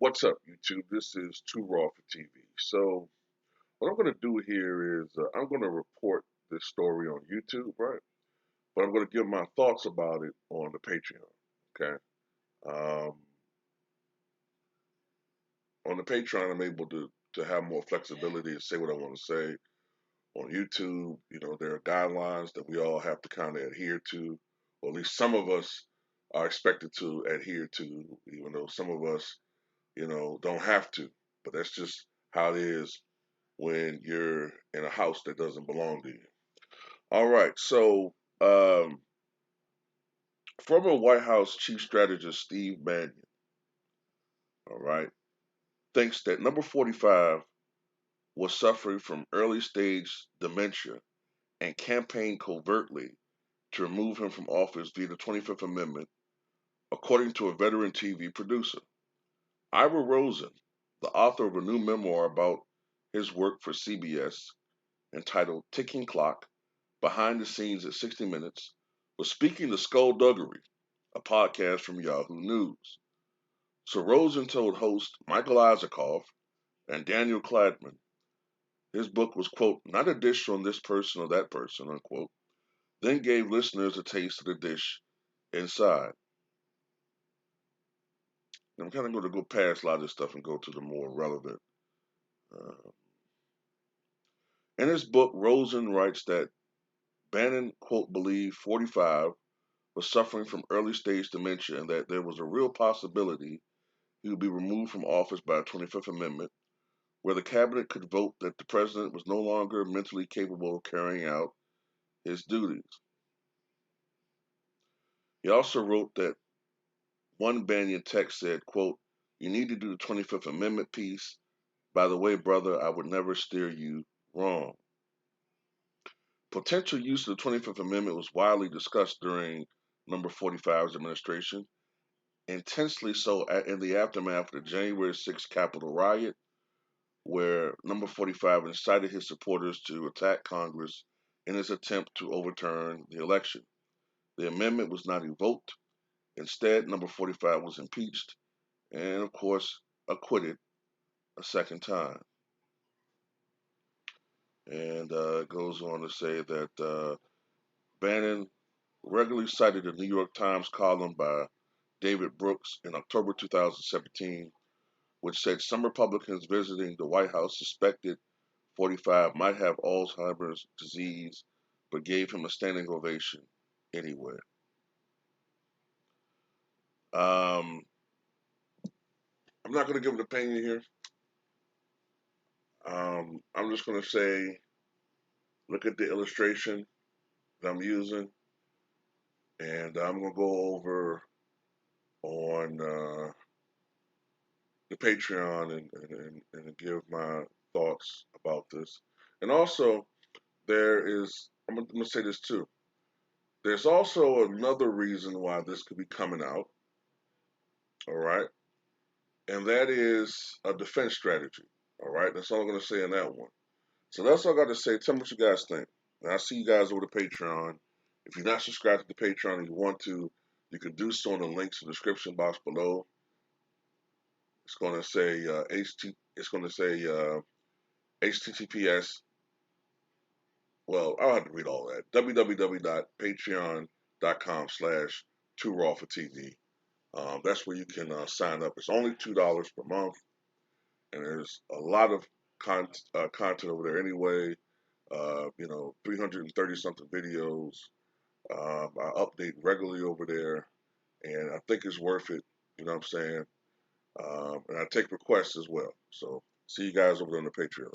What's up, YouTube? This is Too Raw for TV. So, what I'm going to do here is I'm going to report this story on YouTube, right? But I'm going to give my thoughts about it on the Patreon. Okay. Um, on the Patreon, I'm able to have more flexibility to say what I want to say. On YouTube, there are guidelines that we all have to kind of adhere to, or at least some of us are expected to adhere to, even though some of us, don't have to. But that's just how it is when you're in a house that doesn't belong to you. All right, so former White House Chief Strategist Steve Bannon, all right, thinks that number 45 was suffering from early stage dementia and campaigned covertly to remove him from office via the 25th Amendment, according to a veteran TV producer. Ira Rosen, the author of a new memoir about his work for CBS entitled Ticking Clock Behind the Scenes at 60 Minutes, was speaking to Skullduggery, a podcast from Yahoo News. So Rosen told host Michael Isaacoff and Daniel Kladman his book was, quote, not a dish on this person or that person, unquote, then gave listeners a taste of the dish inside. And I'm kind of going to go past a lot of this stuff and go to the more relevant. Uh, in his book, Rosen writes that Bannon, quote, believed 45 was suffering from early stage dementia and that there was a real possibility he would be removed from office by the 25th Amendment, where the cabinet could vote that the president was no longer mentally capable of carrying out his duties. He also wrote that one Banyan text said, quote, you need to do the 25th Amendment piece. By the way, brother, I would never steer you wrong. Potential use of the 25th Amendment was widely discussed during number 45's administration, intensely so in the aftermath of the January 6th Capitol riot, where number 45 incited his supporters to attack Congress in his attempt to overturn the election. The amendment was not revoked. Instead, number 45 was impeached and, of course, acquitted a second time. And it goes on to say that Bannon regularly cited a New York Times column by David Brooks in October 2017, which said some Republicans visiting the White House suspected 45 might have Alzheimer's disease, but gave him a standing ovation anyway. Um, I'm not going to give an opinion here. I'm just going to say, look at the illustration that I'm using, and I'm going to go over on the Patreon and give my thoughts about this. And also, I'm going to say this too. There's also another reason why this could be coming out, all right? And that is a defense strategy, all right? That's all I'm going to say on that one. So that's all I got to say. Tell me what you guys think. And I'll see you guys over the Patreon. If you're not subscribed to the Patreon and you want to, you can do so in the links in the description box below. It's going to say It's going to say HTTPS. Well, I'll have to read all that. www.patreon.com/2raw4TV. That's where you can sign up. It's only $2 per month, and there's a lot of content over there anyway. 330 something videos. I update regularly over there, and I think it's worth it. You know what I'm saying? And I take requests as well. So see you guys over there on the Patreon.